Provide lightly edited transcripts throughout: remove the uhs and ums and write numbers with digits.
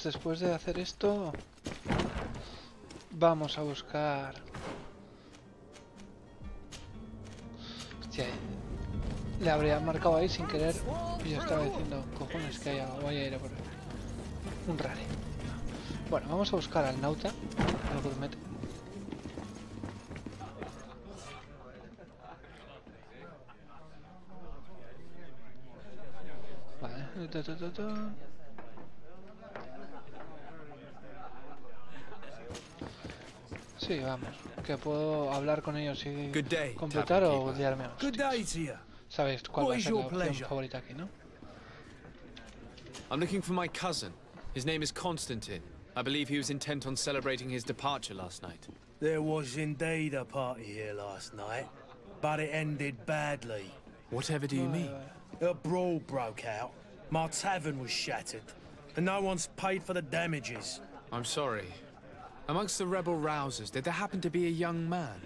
pues después de hacer esto, vamos a buscar... Hostia, le habría marcado ahí sin querer y yo estaba diciendo, cojones, que voy a ir a por un rally. Bueno, vamos a buscar al nauta, al Grumete. Vale. Sí, vamos. Que puedo hablar con ellos y completar o liarme a hostias. Sabéis cuál va a ser la opción favorita aquí, ¿no? I'm looking for my cousin. His name is Constantine. I believe he was intent on celebrating his departure last night. There was indeed a party here last night, but it ended badly. Whatever do you mean? A brawl broke out. My tavern was shattered, and no one's paid for the damages. I'm sorry. Amongst the rebel rousers, did there happen to be a young man?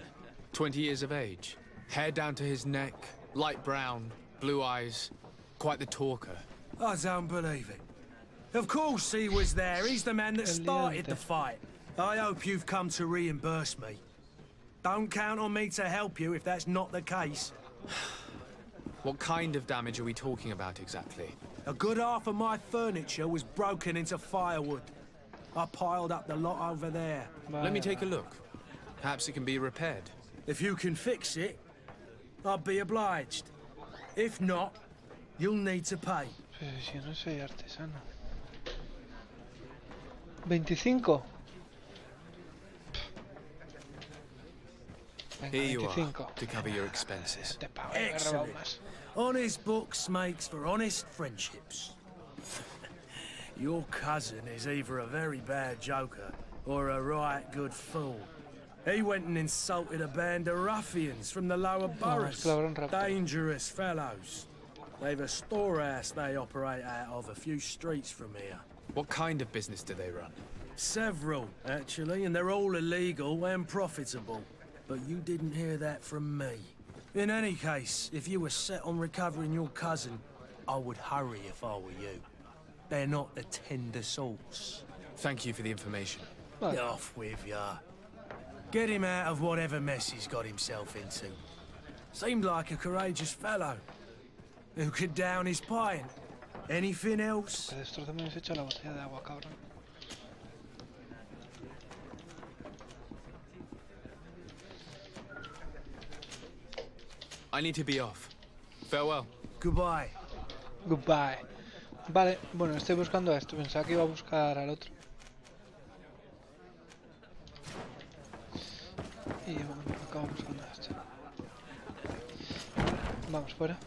20 years of age. Hair down to his neck, light brown, blue eyes. Quite the talker. I don't believe it. Of course he was there. He's the man that started the fight. I hope you've come to reimburse me. Don't count on me to help you if that's not the case. What kind of damage are we talking about exactly? A good half of my furniture was broken into firewood. I piled up the lot over there. Let me take a look. Perhaps it can be repaired. If you can fix it, I'll be obliged. If not, you'll need to pay. Pero si yo no soy artesano. 25. Venga, Here you 25. are, to cover your expenses. Te pago, me he robado más. Honest books makes for honest friendships. Your cousin is either a very bad joker or a right good fool. He went and insulted a band of ruffians from the lower boroughs. Dangerous fellows. They've a storehouse they operate out of a few streets from here. What kind of business do they run? Several, actually, and they're all illegal and profitable. But you didn't hear that from me. In any case, if you were set on recovering your cousin, I would hurry if I were you. They're not the tender sorts. Thank you for the information. Vale. Off with ya. Get him out of whatever mess he's got himself into. Seemed like a courageous fellow. Who could down his pint? Anything else? Que destrozo me has hecho la botella de agua, cabrón. I need to be off. Farewell. Goodbye. Goodbye. Vale, bueno, estoy buscando a esto. Pensaba que iba a buscar al otro. Y bueno, acabo buscando a este. Vamos fuera.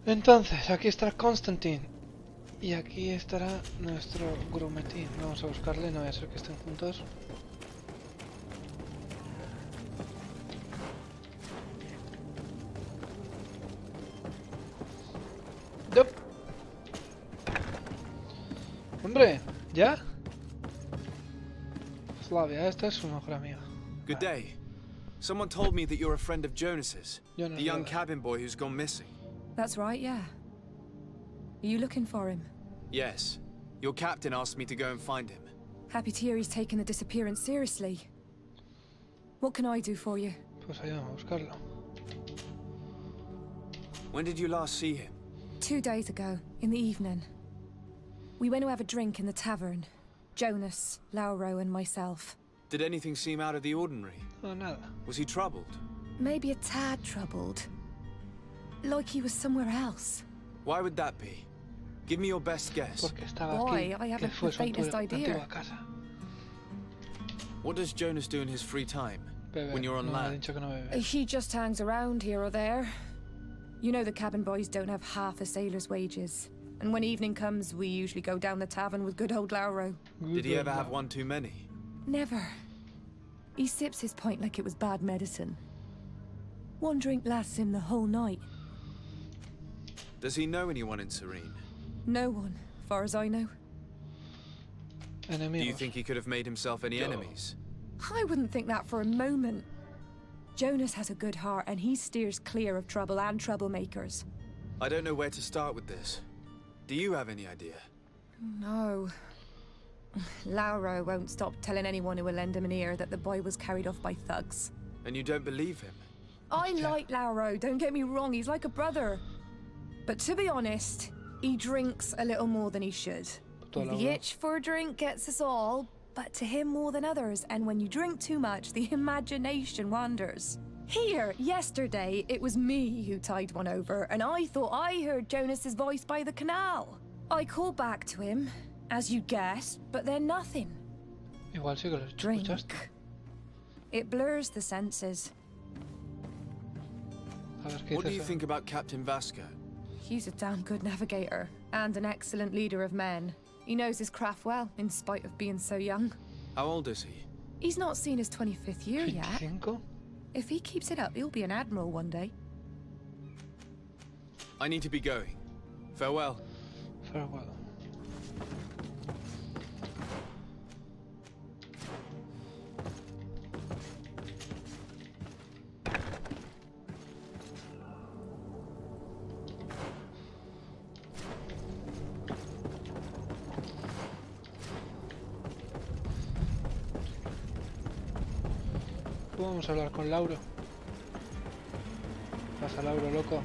Entonces, aquí está Constantine. Y aquí estará nuestro Grumetín. Vamos a buscarle, no vaya a ser que estén juntos. ¡Yup! ¡Hombre! ¿Ya? Flavia, esta es su mejor amiga. Good day. Someone told me that you're a friend of Jonas's, Jonas, the young cabin boy who's gone missing. That's right, yeah. Are you looking for him? Yes. Your captain asked me to go and find him. Happy to hear he's taken the disappearance seriously. What can I do for you? Pues ayúdame a buscarlo. When did you last see him? 2 days ago, in the evening. We went to have a drink in the tavern. Jonas, Lauro and myself. Did anything seem out of the ordinary? No, nada. Was he troubled? Maybe a tad troubled. Like he was somewhere else. Why would that be? Give me your best guess. Porque estaba Boy, aquí, I que haven't fue the su faintest idea. antigua casa. What does Jonas do in his free time? Bebe, When you're on no, ha land? dicho que no bebe. He just hangs around here or there. You know the cabin boys don't have half a sailor's wages. And when evening comes, we usually go down the tavern with good old Lauro. Did he ever have one too many? Never. He sips his pint like it was bad medicine. One drink lasts him the whole night. Does he know anyone in Serene? No one, far as I know. Enemigos. Do you think he could have made himself any enemies? I wouldn't think that for a moment. Jonas has a good heart and he steers clear of trouble and troublemakers. I don't know where to start with this. Do you have any idea? No. Lauro won't stop telling anyone who will lend him an ear that the boy was carried off by thugs. And you don't believe him? I like Lauro, don't get me wrong, he's like a brother. But to be honest, he drinks a little more than he should. The itch for a drink gets us all, but to him more than others, and when you drink too much, the imagination wanders. Here, yesterday, it was me who tied one over, and I thought I heard Jonas's voice by the canal. I called back to him, as you guessed, but then nothing. Igual sí que lo Drink. escuchaste. It blurs the senses. A ver qué What do you dices. think about Captain Vasco? He's a damn good navigator, and an excellent leader of men. He knows his craft well, in spite of being so young. How old is he? He's not seen his 25th year yet. 25. If he keeps it up, he'll be an admiral one day. I need to be going. Farewell. Farewell. Vamos a hablar con Lauro. Pasa, Lauro, loco.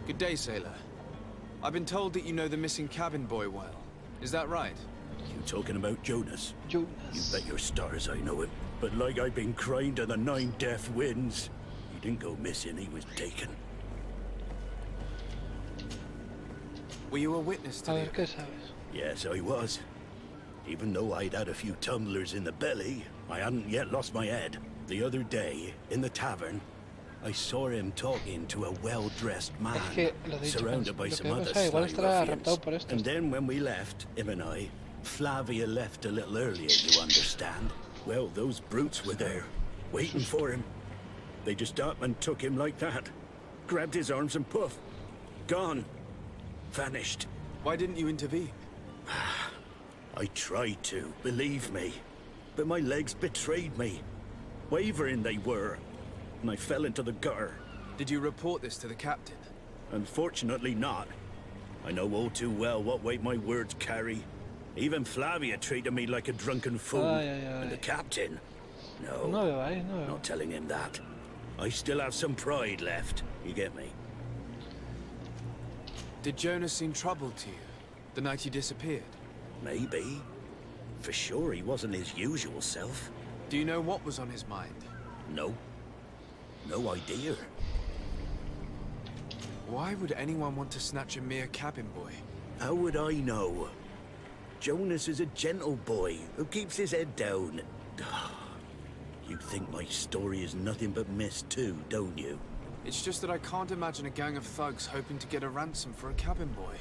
Good day, sailor. I've been told that you know the missing cabin boy well. Is that right? You talking about Jonas? You Jonas. bet your stars I know him. But like I've been crying to the 9 death winds, he didn't go missing, he was taken. Were you a witness to A the ver qué sabes. Yes, I was. Even though I'd had a few tumblers in the belly, I hadn't yet lost my head. The other day, in the tavern, I saw him talking to a well-dressed man, Es que lo dicho, surrounded by lo que some other pasa, igual sly estará ruffians. raptado por estos. And then when we left, him and I, Flavia left a little earlier, you understand. Well, those brutes were there, waiting for him. They just up and took him like that. Grabbed his arms and poof, gone. Vanished. Why didn't you intervene? I tried to, believe me. But my legs betrayed me. Wavering they were. And I fell into the gutter. Did you report this to the captain? Unfortunately not. I know all too well what weight my words carry. Even Flavia treated me like a drunken fool. Ay, ay, ay. And the captain? No, No veo ahí, no veo. not telling him that. I still have some pride left. You get me? Did Jonas seem troubled to you the night he disappeared? Maybe. For sure he wasn't his usual self. Do you know what was on his mind? No. No idea. Why would anyone want to snatch a mere cabin boy? How would I know? Jonas is a gentle boy who keeps his head down. You think my story is nothing but mist too, don't you? It's just that I can't imagine a gang of thugs hoping to get a ransom for a cabin boy.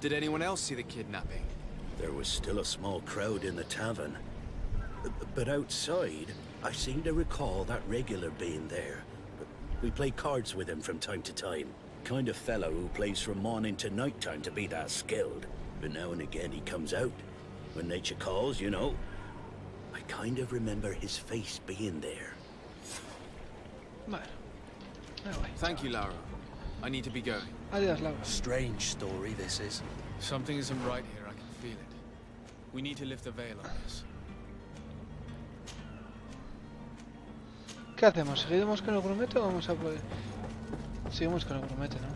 Did anyone else see the kidnapping? There was still a small crowd in the tavern. But outside, I seem to recall that regular being there. We play cards with him from time to time. Kind of fellow who plays from morning to night time to be that skilled. But now and again he comes out. When nature calls, you know. I kind of remember his face being there. Bueno. Me voy. Thank you, Laura. I need to be going. Adiós, Lauro. Strange story this is. Something isn't right here, I can feel it. We need to lift the veil on this. ¿Qué hacemos? ¿Seguimos con el grumete o vamos a poder...? Seguimos con el grumete, ¿no?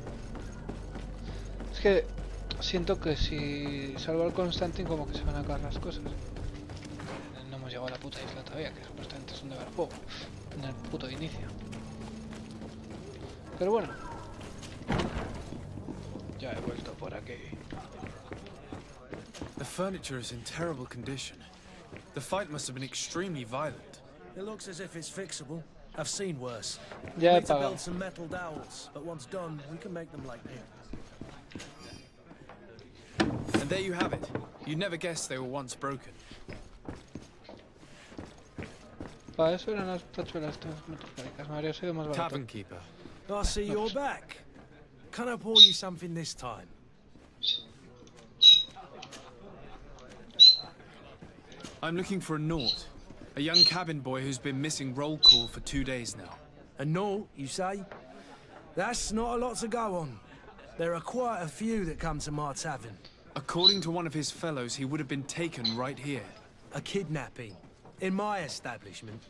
Es que siento que si salvo al Constantin como que se van a acabar las cosas. No hemos llegado a la puta isla todavía, que supuestamente es donde va el juego. En el puto inicio. Pero bueno. Ya he vuelto por aquí. The furniture is in terrible condition. The fight must have been extremely violent. It looks as if it's fixable. I've seen worse. Ya he Need to pagado. build some metal dowels, but once done, we can make them like new. And there you have it. You'd never guess they were once broken. Para eso eran las tachuelas estas metálicas. Me habría sido más barato. Tavern keeper. I see you're back. Can I pour you something this time? I'm looking for a Naut. A young cabin boy who's been missing roll call for 2 days now. A Naut, you say? That's not a lot to go on. There are quite a few that come to my tavern. According to one of his fellows, he would have been taken right here. A kidnapping? In my establishment?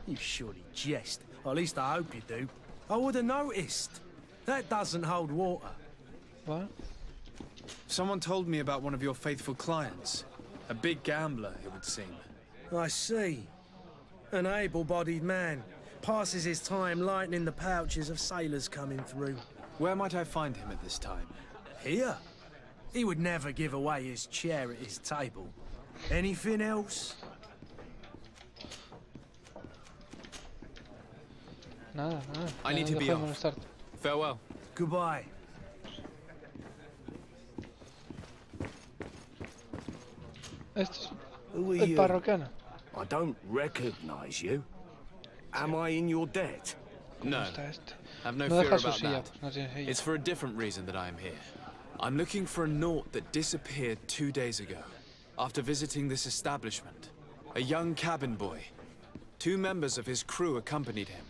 You surely jest. Or at least I hope you do. I would have noticed. That doesn't hold water. What? Someone told me about one of your faithful clients. A big gambler, it would seem. I see. An able-bodied man. Passes his time lightening the pouches of sailors coming through. Where might I find him at this time? Here? He would never give away his chair at his table. Anything else? Nada. I need to be off. Farewell. Goodbye. Este Who are es el you? parroquiano. I don't recognize you. Am I in your debt? No, Está este. have no No fear deja su about silla, that. pues no tiene silla. It's for a different reason that I am here. I'm looking for a naught that disappeared 2 days ago, after visiting this establishment. A young cabin boy. 2 members of his crew accompanied him.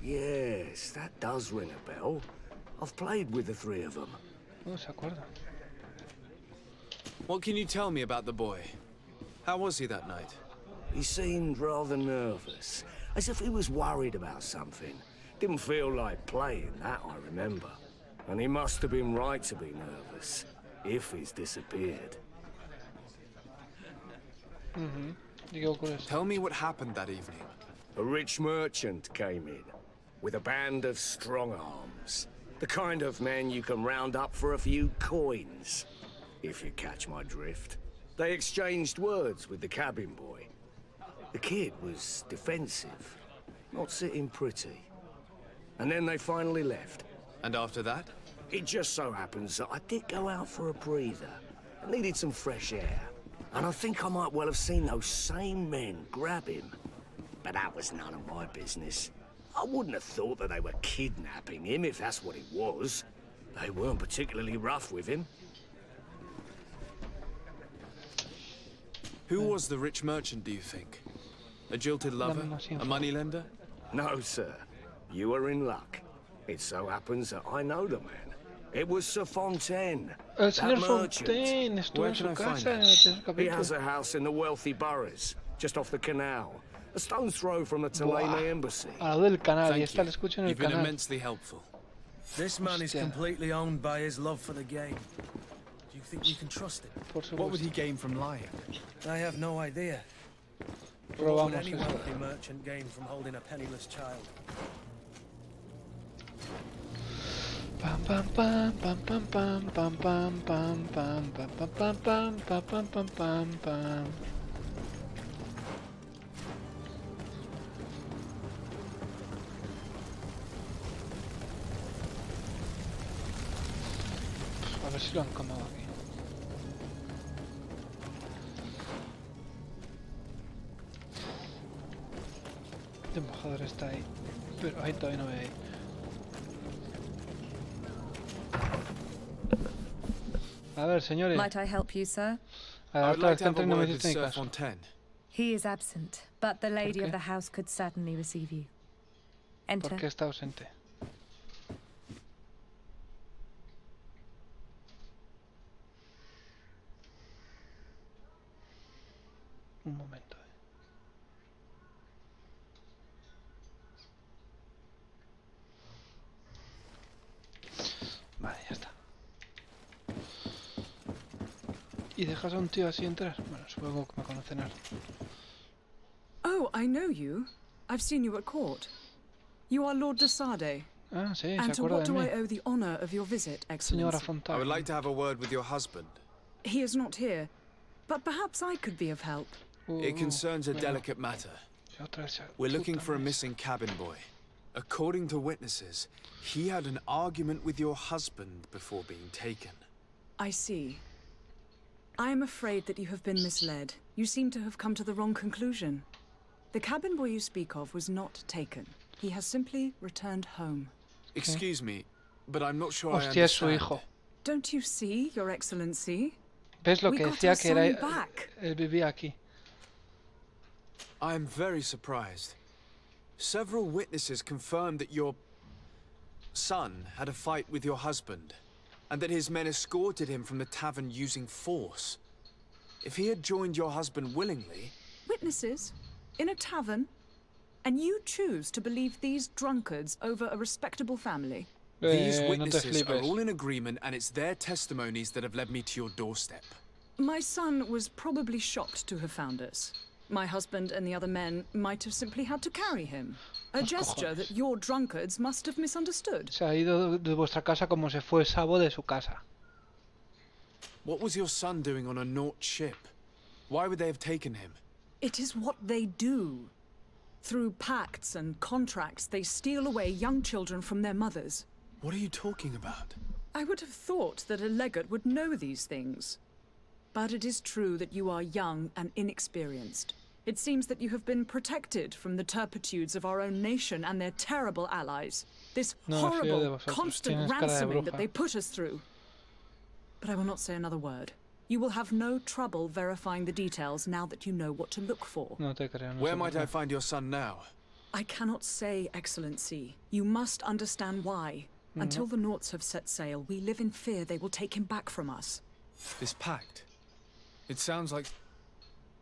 Yes, that does ring a bell. I've played with the 3 of them. No se acuerda. What can you tell me about the boy? How was he that night? He seemed rather nervous, as if he was worried about something. Didn't feel like playing, that I remember. And he must have been right to be nervous, if he's disappeared. ¿Y qué ocurre? Tell me what happened that evening. A rich merchant came in, with a band of strong arms. The kind of men you can round up for a few coins, if you catch my drift. They exchanged words with the cabin boy. The kid was defensive, not sitting pretty. And then they finally left. And after that? It just so happens that I did go out for a breather. I needed some fresh air. And I think I might well have seen those same men grab him. But that was none of my business. I wouldn't have thought that they were kidnapping him, if that's what it was. They weren't particularly rough with him. Who was the rich merchant, do you think? A jilted lover? A moneylender? No, sir. You are in luck. It so happens that I know the man. It was Sir Fontaine. El that señor merchant. Fontaine estuvo Where en su can I find casa him? en el tercer He capítulo. has a house in the wealthy boroughs, just off the canal. A stone's throw from the Tulane Buah. Embassy. A lo del canal, y Thank esta you. la escucho en el You've been canal. immensely helpful. This man is Hostia. completely owned by his love for the game. Do you think you can trust him? Por What would supuesto. he gain from lying? I have no idea. What would Robamos any eso. wealthy merchant gain from holding a penniless child? Pam pam pam pam pam pam pam pam pam pam pam pam pam pam pam pam pam pam. A ver si lo han comado aquí. El embajador está ahí, pero ahí todavía no ve ahí. A ver, señores. Might I help you, sir? I would Otra like vez to have que a entre y no me word with hiciste ni Sir caso. Fontaine. He is absent, but the lady qué? of the house could certainly receive you. ¿Por Enter. qué está ausente? Un momento. Vale, ya está. ¿Y dejas a un tío así entrar? Bueno, supongo que me conocen ahora. Oh, I know you. I've seen you at court. You are Lord de Sade. Ah, sí, se And to acuerda what de do I mí. owe the honor of your visit, Señora Excellency? I Fontana. would like to have a word with your husband. He is not here, but perhaps I could be of help. It concerns a bueno. delicate matter. Y otra esa We're looking puta for a mesa. missing cabin boy. According to witnesses, he had an argument with your husband before being taken. I see. I am afraid that you have been misled. You seem to have come to the wrong conclusion. The cabin boy you speak of was not taken. He has simply returned home. Excuse me, but I'm not sure Hostia, I es su understand. hijo. Don't you see, Your Excellency? ¿Ves lo We que got decía our que era? son back. Él vivía aquí. I am very surprised. Several witnesses confirmed that your son had a fight with your husband. and that his men escorted him from the tavern using force. If he had joined your husband willingly... Witnesses? In a tavern? And you choose to believe these drunkards over a respectable family? These witnesses are all in agreement, and it's their testimonies that have led me to your doorstep. My son was probably shocked to have found us. My husband and the other men might have simply had to carry him. A gesture that your drunkards must have misunderstood. Se ha ido de vuestra casa como se fue Sabo de su casa. What was your son doing on a Naut ship? Why would they have taken him? It is what they do. Through pacts and contracts, they steal away young children from their mothers. What are you talking about? I would have thought that a legate would know these things. But it is true that you are young and inexperienced. It seems that you have been protected from the turpitudes of our own nation and their terrible allies. This horrible, constant ransoming that they put us through. But I will not say another word. You will have no trouble verifying the details now that you know what to look for. Where might I find your son now? I cannot say, Excellency. You must understand why. Until the Nauts have set sail, we live in fear they will take him back from us. This pact? It sounds like...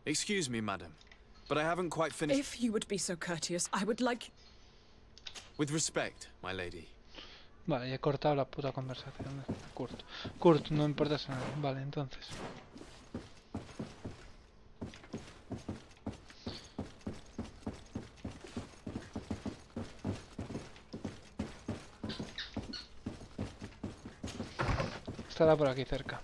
Excuse me, madam, but I haven't quite finished... If you would be so courteous, I would like... With respect, my lady. Vale, ya he cortado la puta conversación. Kurt. Kurt, no importa nada. Vale, entonces. Estará por aquí cerca.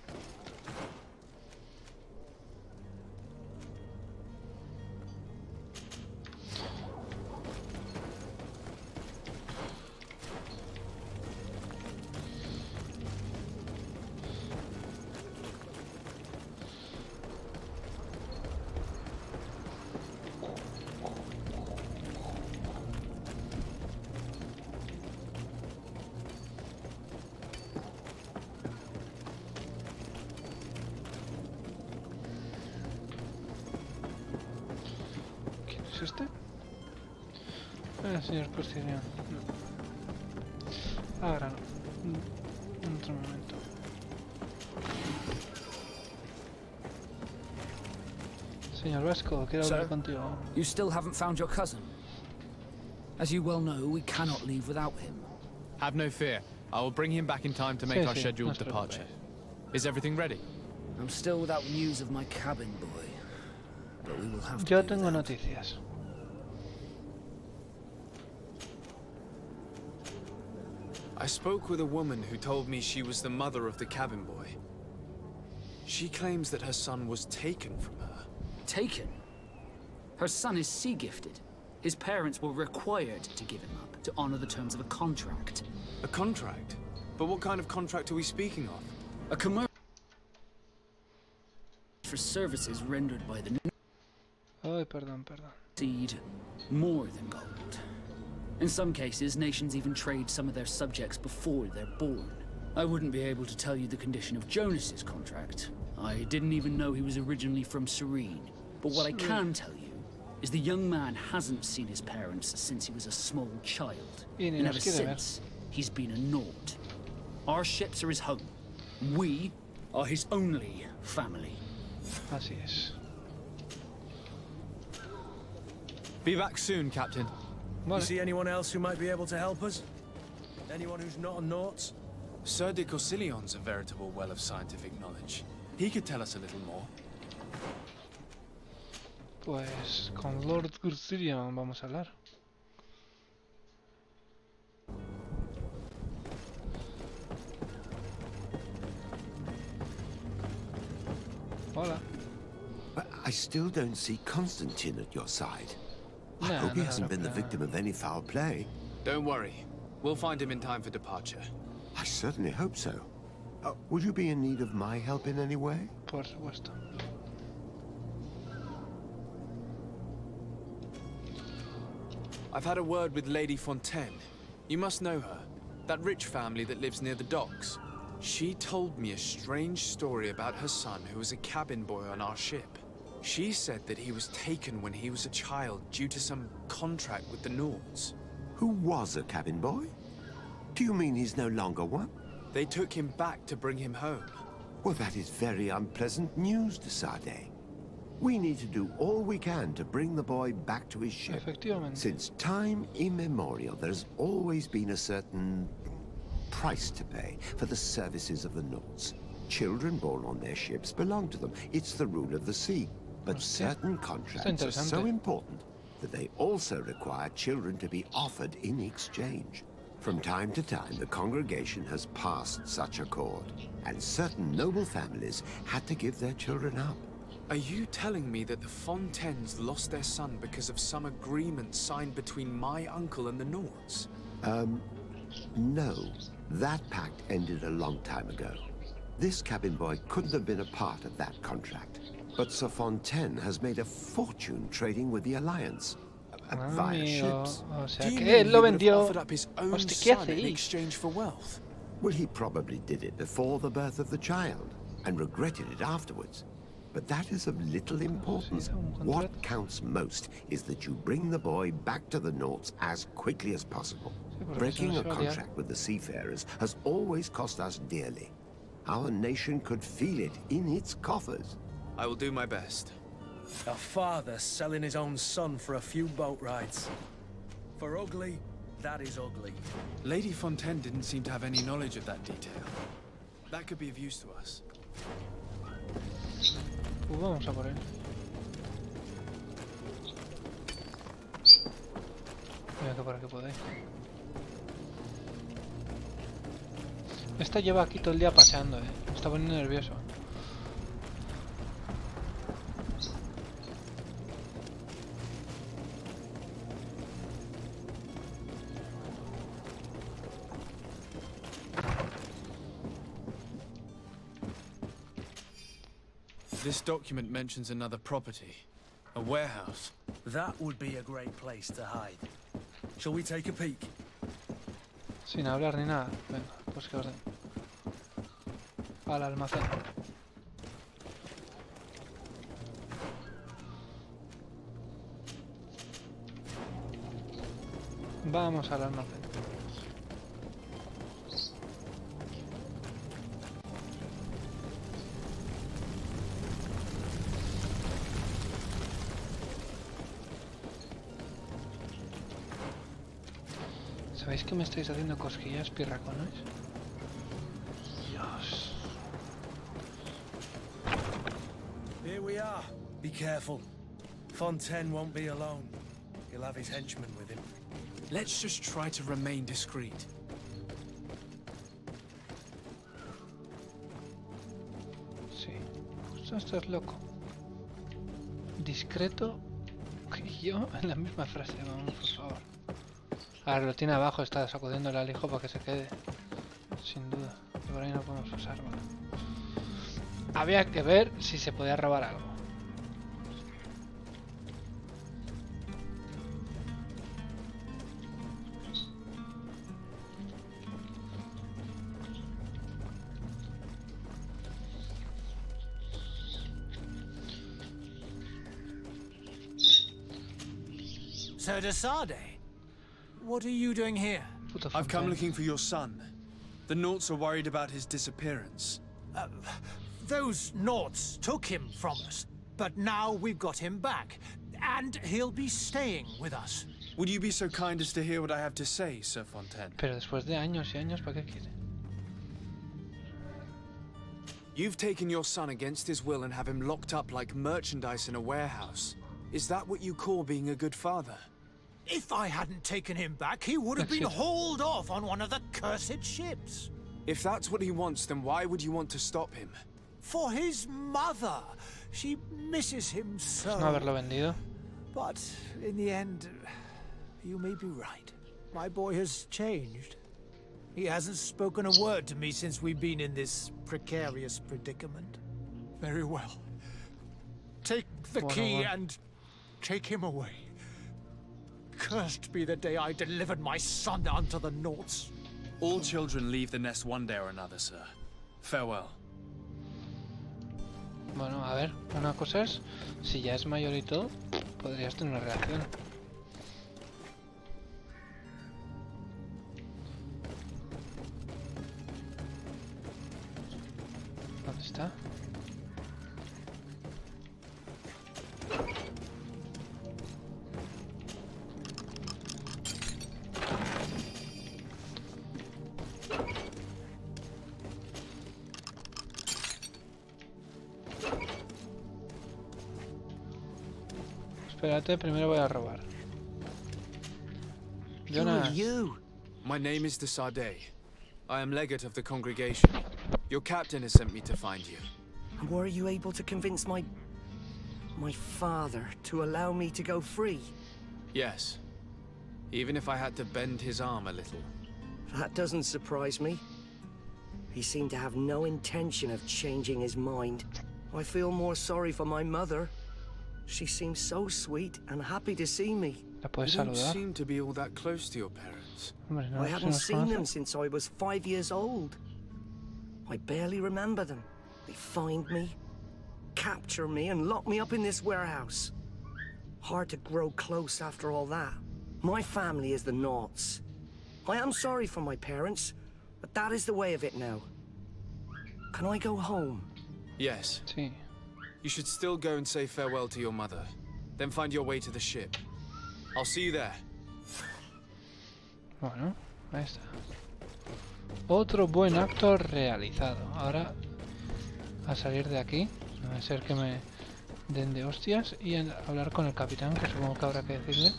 ¿Este? Señor Postilion. No. Ahora no. En otro momento. Señor Vasco, quiero hablar contigo. You still haven't found your cousin? As you well know, we cannot leave without him. Have no fear. I will bring him back in time to make our scheduled departure. Is everything ready? I'm still without news of my cabin boy. But we will have to. Yo tengo noticias. I spoke with a woman who told me she was the mother of the cabin boy. She claims that her son was taken from her. Taken? Her son is sea-gifted. His parents were required to give him up to honor the terms of a contract. A contract? But what kind of contract are we speaking of? A commercial for services rendered by the Ay, perdón. seed more than gold. In some cases, nations even trade some of their subjects before they're born. I wouldn't be able to tell you the condition of Jonas's contract. I didn't even know he was originally from Serene. But what I can tell you is the young man hasn't seen his parents since he was a small child. And ever since, he's been a Naut. Our ships are his home. We are his only family. Así es. Be back soon, Captain. You see anyone else who might be able to help us? Anyone who's not a Naut? Sir de Corsillion's a veritable well of scientific knowledge. He could tell us a little more. Pues con Lord Cursillion vamos a hablar. Hola. But I still don't see Constantine at your side. I hope he hasn't been the victim of any foul play. Don't worry. We'll find him in time for departure. I certainly hope so. Would you be in need of my help in any way? Por supuesto. I've had a word with Lady Fontaine. You must know her. That rich family that lives near the docks. She told me a strange story about her son who was a cabin boy on our ship. She said that he was taken when he was a child due to some contract with the Nauts. Who was a cabin boy? Do you mean he's no longer one? They took him back to bring him home. Well, that is very unpleasant news, de Sade. We need to do all we can to bring the boy back to his ship. Since time immemorial, there's always been a certain price to pay for the services of the Nauts. Children born on their ships belong to them. It's the rule of the sea. But certain contracts are so important that they also require children to be offered in exchange. From time to time, the congregation has passed such accord, and certain noble families had to give their children up. Are you telling me that the Fontaines lost their son because of some agreement signed between my uncle and the Nauts? No. That pact ended a long time ago. This cabin boy couldn't have been a part of that contract. But Sir Fontaine has made a fortune trading with the Alliance. Via ships. O sea que él lo vendió. Hostia, ¿qué hace in exchange for wealth? Well, he probably did it before the birth of the child, and regretted it afterwards. But that is of little importance. What counts most is that you bring the boy back to the Nauts as quickly as possible. Breaking a contract with the seafarers has always cost us dearly. Our nation could feel it in its coffers. I will do my best. A father selling his own son for a few boat rides. For ugly, that is ugly. Lady Fontaine didn't seem to have any knowledge of that detail. That could be of use to us. Pues vamos a por él. Mira que por aquí podéis. Esta lleva aquí todo el día paseando, Me está poniendo nervioso. This document mentions another property. A warehouse. That would be a great place to hide. Shall we take a peek? Sin hablar ni nada. Venga, pues que orden. Al almacén. Vamos al almacén. ¿Sabéis que me estáis haciendo cosquillas, pirracones? Dios. Here we are. Be careful. Fontaine won't be alone. He'll have his henchmen with him. Let's just try to remain discreet. Sí. Justo esto es loco. Discreto que yo en la misma frase, vamos, por favor. Ahora lo tiene abajo, está sacudiéndole al hijo para que se quede. Sin duda. Y por ahí no podemos usar, ¿vale? Había que ver si se podía robar algo. Sir de Sade, what are you doing here? I've come looking for your son. The Nauts are worried about his disappearance. Those Nauts took him from us, but now we've got him back, and he'll be staying with us. Would you be so kind as to hear what I have to say, Sir Fontaine? Pero después de años y años, ¿para qué quiere? You've taken your son against his will and have him locked up like merchandise in a warehouse. Is that what you call being a good father? If I hadn't taken him back, he would have been hauled off on one of the cursed ships. If that's what he wants, then why would you want to stop him? For his mother. She misses him so. No haberlo vendido. But in the end, you may be right. My boy has changed. He hasn't spoken a word to me since we've been in this precarious predicament. Very well. Take the key and take him away. Cursed be the day I delivered my son unto the Nauts. All children leave the nest one day or another, sir. Farewell. Bueno, a ver, una cosa es, si ya es mayor y todo, podrías tener una reacción. está. Espérate, primero voy a robar. Jonas. My name is de Sardet. I am legate of the congregation. Your captain has sent me to find you. And were you able to convince my father to allow me to go free? Yes. Even if I had to bend his arm a little. That doesn't surprise me. He seemed to have no intention of changing his mind. I feel more sorry for my mother. She seems so sweet and happy to see me. ¿La puedes You don't saludar? seem to be all that close to your parents. Hombre, no, I si hadn't nos seen conoce. them since I was 5 years old. I barely remember them. They find me, capture me, and lock me up in this warehouse. Hard to grow close after all that. My family is the Naughts. I am sorry for my parents, but that is the way of it now. Can I go home? Yes. Sí. You should still go and say farewell to your mother. Then find your way to the ship. I'll see you there. Bueno, ahí está. Otro buen acto realizado. Ahora a salir de aquí. A no ser que me den de hostias. Y a hablar con el capitán, que supongo que habrá que decirle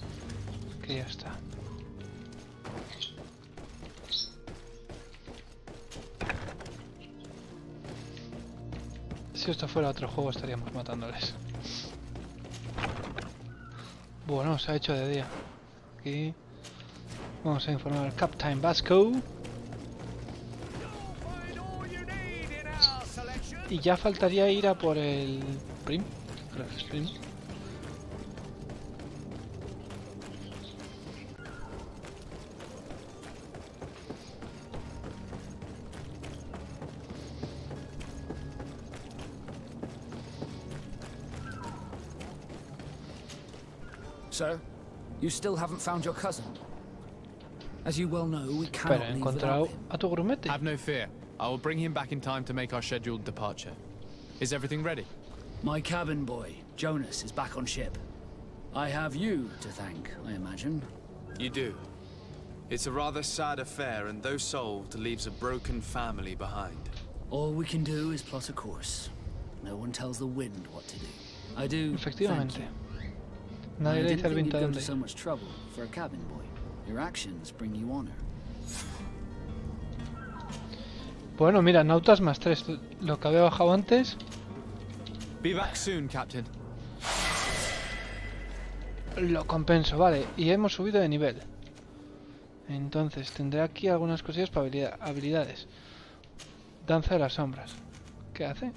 que ya está. Si esto fuera otro juego estaríamos matándoles. Bueno, se ha hecho de día. Aquí vamos a informar al Captain Vasco. Y ya faltaría ir a por el Prim. Creo que es Prim. Sir, you still haven't found your cousin. As you well know, we Pero cannot he leave encontrado without him. a tu grumete. Have no fear. I will bring him back in time to make our scheduled departure. Is everything ready? My cabin boy, Jonas, is back on ship. I have you to thank, I imagine. You do. It's a rather sad affair, and though solved, leaves a broken family behind. All we can do is plot a course. No one tells the wind what to do. I do thank Efectivamente. you. Nadie I le didn't dice al think viento you'd go dónde to ir. so much trouble for a cabin boy. Your actions bring you honor. Bueno, mira, nautas más 3. Lo que había bajado antes. Be back soon, Captain. Lo compenso, vale. Y hemos subido de nivel. Entonces, tendré aquí algunas cosillas para habilidades. Danza de las sombras. ¿Qué hace?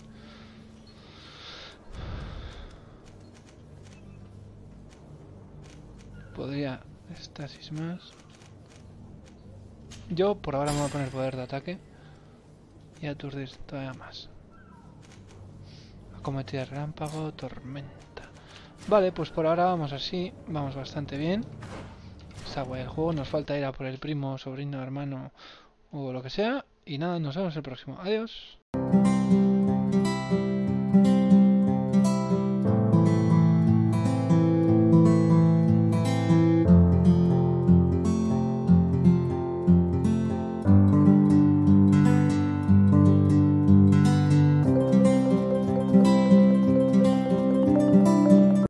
Podría... Estasis más. Yo por ahora me voy a poner poder de ataque. Y aturdir todavía más. Acometida de relámpago, tormenta. Vale, pues por ahora vamos así. Vamos bastante bien. Está guay el juego. Nos falta ir a por el primo, sobrino, hermano o lo que sea. Y nada, nos vemos el próximo. Adiós.